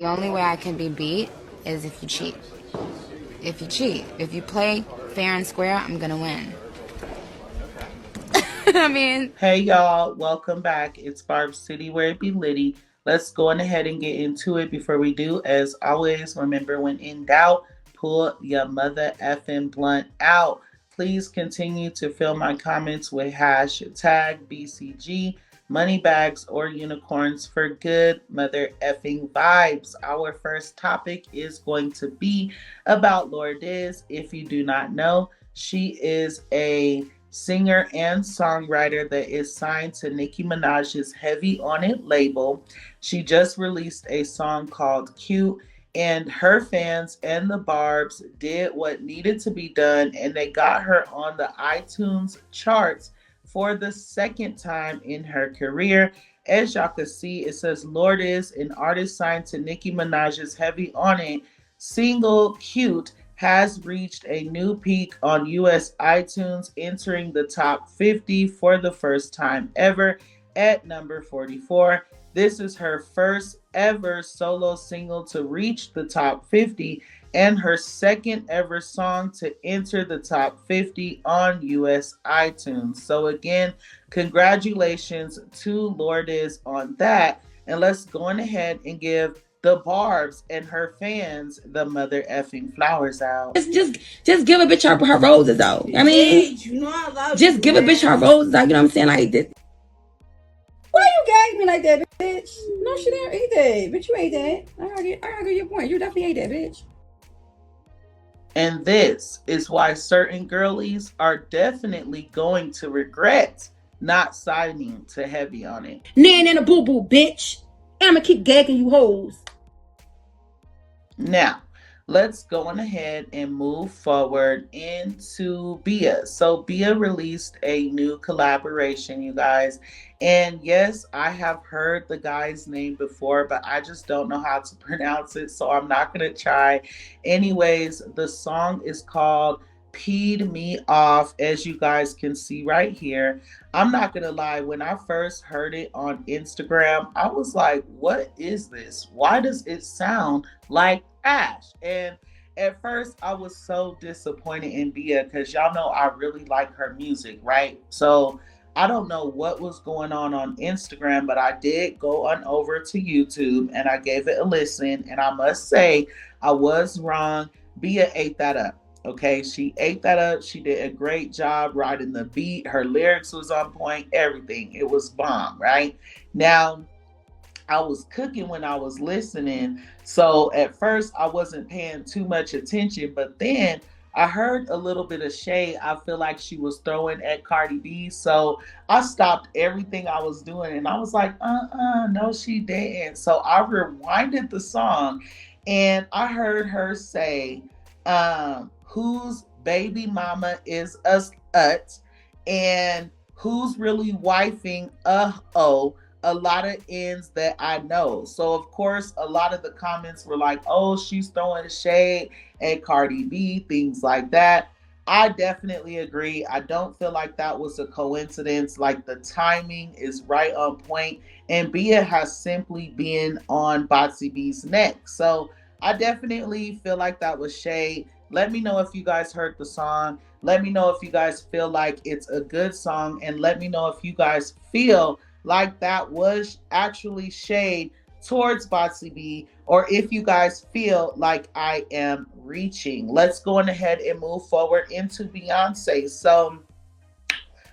The only way I can be beat is if you cheat. If you cheat. If you play fair and square, I'm gonna win. I mean, Hey y'all, welcome back. It's Barb City where it be litty. Let's go on ahead and get into it. Before we do, as always, remember when in doubt, pull your mother effing blunt out. Please continue to fill my comments with hashtag BCG, money bags, or unicorns for good mother effing vibes. Our first topic is going to be about Lordiz. If you do not know, she is a singer and songwriter that is signed to Nicki Minaj's Heavy On It label. She just released a song called Cute, and her fans and the Barbs did what needed to be done, and they got her on the iTunes charts for the second time in her career. As y'all can see, it says Lordiz, an artist signed to Nicki Minaj's Heavy On It single Cute, has reached a new peak on US iTunes, entering the top 50 for the first time ever at number 44. This is her first ever solo single to reach the top 50 and her second ever song to enter the top 50 on US iTunes. So, again, congratulations to Lordiz on that. And let's go on ahead and give the Barbs and her fans the mother effing flowers out. Just give a bitch her roses though. I mean, just give a bitch her roses out. You know what I'm saying? Like this. Why you gag me like that, bitch? No, she didn't eat that. Bitch, you ate that. I argue your point. You definitely ate that, bitch. And this is why certain girlies are definitely going to regret not signing to Heavy On It. Nan and a boo boo, bitch. And I'm gonna keep gagging you hoes. Now, let's go on ahead and move forward into Bia. So Bia released a new collaboration, you guys. And yes, I have heard the guy's name before, but I just don't know how to pronounce it, so I'm not going to try. Anyways, the song is called Peed Me Off, as you guys can see right here. I'm not gonna lie, when I first heard it on Instagram, I was like, what is this? Why does it sound like Ash? And at first I was so disappointed in Bia because y'all know I really like her music, right? So I don't know what was going on Instagram, but I did go on over to YouTube and I gave it a listen, and I must say I was wrong. Bia ate that up. Okay, she ate that up. She did a great job riding the beat. Her lyrics was on point, everything. It was bomb, right? Now, I was cooking when I was listening. So at first I wasn't paying too much attention, but then I heard a little bit of shade I feel like she was throwing at Cardi B. So I stopped everything I was doing and I was like, no, she didn't. So I rewinded the song and I heard her say, whose baby mama is a slut and who's really wifing a lot of ends that I know. So of course a lot of the comments were like, oh, she's throwing shade at Cardi B, things like that. I definitely agree. I don't feel like that was a coincidence. Like, the timing is right on point, and Bia has simply been on Botsy B's neck. So I definitely feel like that was shade. Let me know if you guys heard the song. Let me know if you guys feel like it's a good song. And let me know if you guys feel like that was actually shade towards Botsy B, or if you guys feel like I am reaching. Let's go on ahead and move forward into Beyonce. So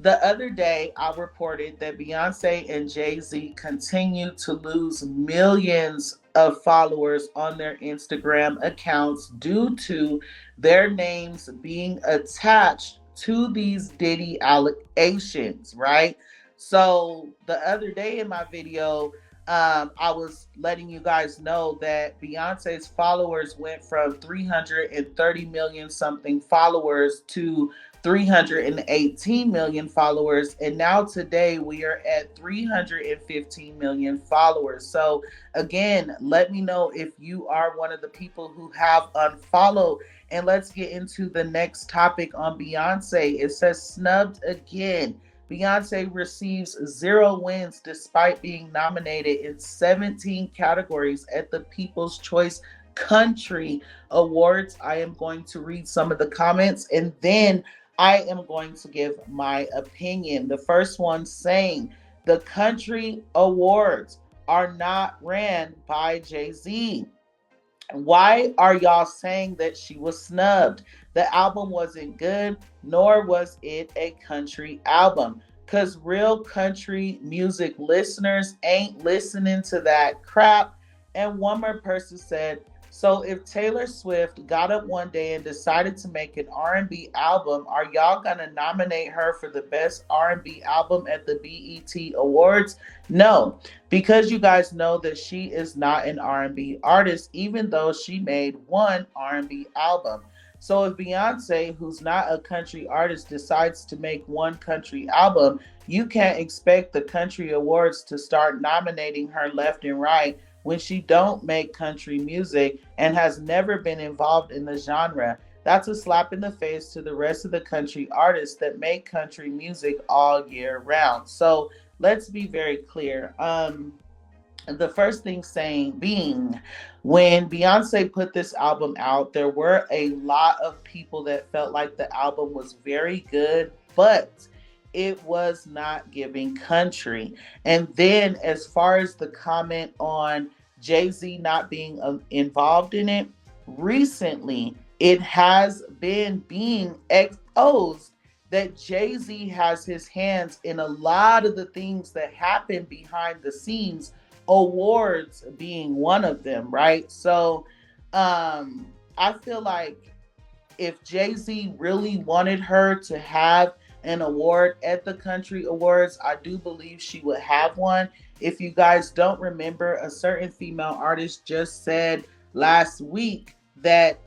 the other day, I reported that Beyonce and Jay-Z continue to lose millions of followers on their Instagram accounts due to their names being attached to these Diddy allegations, right? So the other day in my video, I was letting you guys know that Beyonce's followers went from 330 million something followers to 318 million followers, and now today we are at 315 million followers. So again, let me know if you are one of the people who have unfollowed. And let's get into the next topic on Beyonce. It says snubbed again. Beyonce receives 0 wins despite being nominated in 17 categories at the People's Choice Country Awards. I am going to read some of the comments and then I am going to give my opinion. The first one saying the Country Awards are not ran by Jay-Z. Why are y'all saying that she was snubbed? The album wasn't good, nor was it a country album. Because real country music listeners ain't listening to that crap. And one more person said, so if Taylor Swift got up one day and decided to make an R&B album, are y'all going to nominate her for the best R&B album at the BET Awards? No, because you guys know that she is not an R&B artist, even though she made one R&B album. So if Beyonce, who's not a country artist, decides to make one country album, you can't expect the country awards to start nominating her left and right when she don't make country music and has never been involved in the genre. That's a slap in the face to the rest of the country artists that make country music all year round. So let's be very clear. The first thing saying being, when Beyonce put this album out, there were a lot of people that felt like the album was very good, but it was not giving country. And then as far as the comment on Jay-Z not being involved in it, recently it has been being exposed that Jay-Z has his hands in a lot of the things that happen behind the scenes, awards being one of them, right? So I feel like if Jay-Z really wanted her to have an award at the Country Awards, I do believe she would have one. If you guys don't remember, a certain female artist just said last week that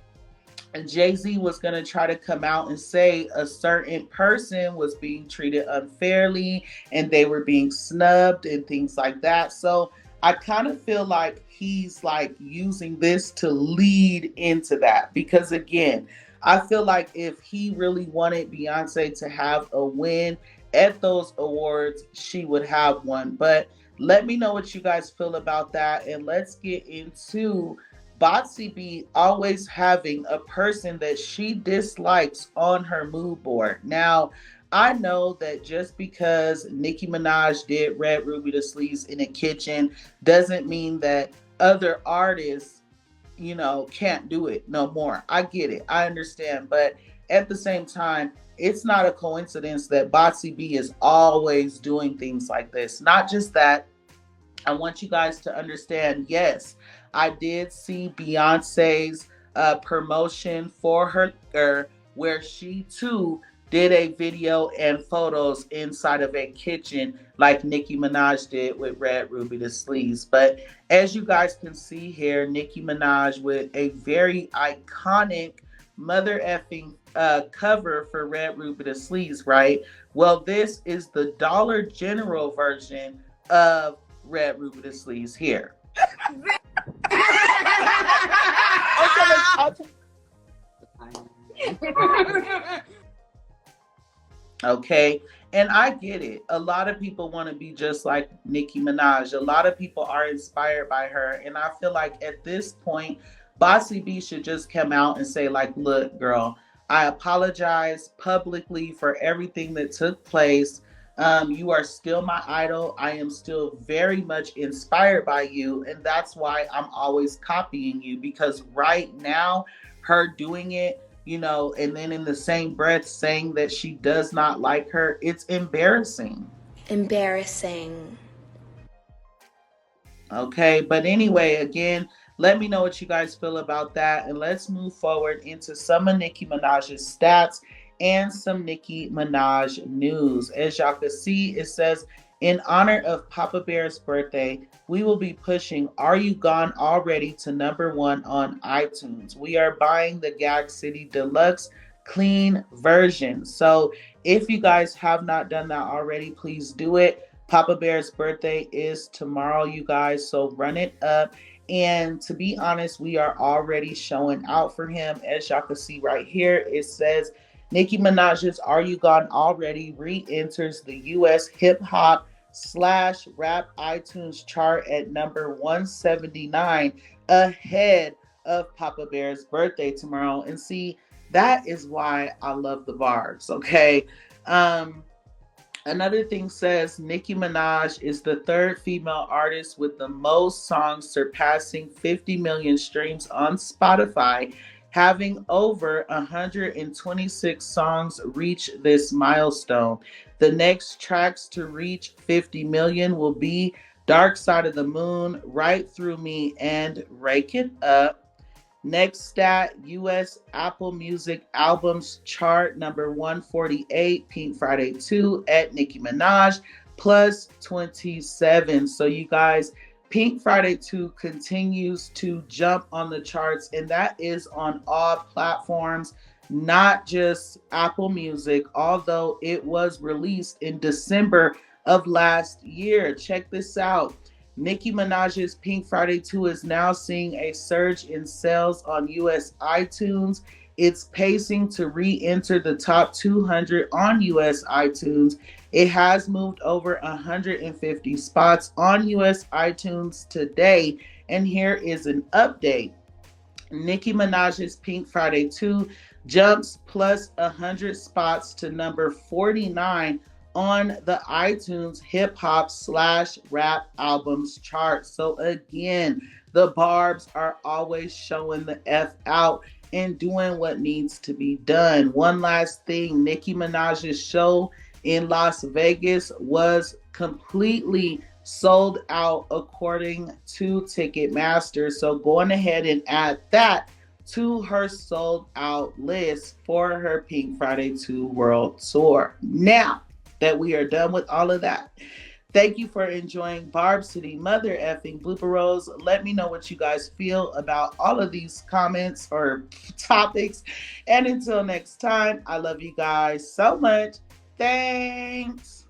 Jay-Z was going to try to come out and say a certain person was being treated unfairly and they were being snubbed and things like that. So I kind of feel like he's like using this to lead into that, because again, I feel like if he really wanted Beyonce to have a win at those awards, she would have one. But let me know what you guys feel about that. And let's get into Botsy B always having a person that she dislikes on her mood board. Now, I know that just because Nicki Minaj did Red Ruby Da Sleeze in a kitchen doesn't mean that other artists, you know, can't do it no more. I get it. I understand. But at the same time, it's not a coincidence that Botsy B is always doing things like this. Not just that. I want you guys to understand, yes, I did see Beyonce's promotion for her where she too did a video and photos inside of a kitchen like Nicki Minaj did with Red Ruby Da Sleeze. But as you guys can see here, Nicki Minaj with a very iconic mother effing cover for Red Ruby Da Sleeze, right? Well, this is the Dollar General version of Red Ruby Da Sleeze here. Okay, and I get it. A lot of people want to be just like Nicki Minaj. A lot of people are inspired by her, and I feel like at this point, Bossy B should just come out and say, like, look, girl, I apologize publicly for everything that took place. You are still my idol. I am still very much inspired by you, and that's why I'm always copying you, because right now, her doing it, you know, and then in the same breath saying that she does not like her, it's embarrassing. Embarrassing. Okay, but anyway, again, let me know what you guys feel about that, and let's move forward into some of Nicki Minaj's stats and some Nicki Minaj news. As y'all can see, it says, in honor of Papa Bear's birthday, we will be pushing Are You Gone Already to #1 on iTunes. We are buying the Gag City Deluxe clean version. So if you guys have not done that already, please do it. Papa Bear's birthday is tomorrow, you guys, so run it up. And to be honest, we are already showing out for him. As y'all can see right here, it says Nicki Minaj's Are You Gone Already re-enters the US hip hop slash rap iTunes chart at number 179, ahead of Papa Bear's birthday tomorrow. And see, that is why I love the Barbs, okay? Another thing says Nicki Minaj is the third female artist with the most songs surpassing 50 million streams on Spotify, having over 126 songs reach this milestone. The next tracks to reach 50 million will be Dark Side of the Moon, Right Through Me, and Rake It Up. Next stat, US Apple Music albums chart number 148, Pink Friday 2 at Nicki Minaj, plus 27. So you guys, Pink Friday 2 continues to jump on the charts, and that is on all platforms, not just Apple Music, although it was released in December of last year. Check this out. Nicki Minaj's Pink Friday 2 is now seeing a surge in sales on US iTunes. It's pacing to re-enter the top 200 on US iTunes. It has moved over 150 spots on US iTunes today. And here is an update. Nicki Minaj's Pink Friday 2 jumps plus 100 spots to number 49 on the iTunes hip hop slash rap albums chart. So again, the Barbs are always showing the F out and doing what needs to be done. One last thing, Nicki Minaj's show in Las Vegas was completely sold out according to Ticketmaster. So going ahead and add that to her sold out list for her Pink Friday 2 World Tour. Now that we are done with all of that, thank you for enjoying Barb City Mother Effing Blooper Rolls. Let me know what you guys feel about all of these comments or topics. And until next time, I love you guys so much. Thanks.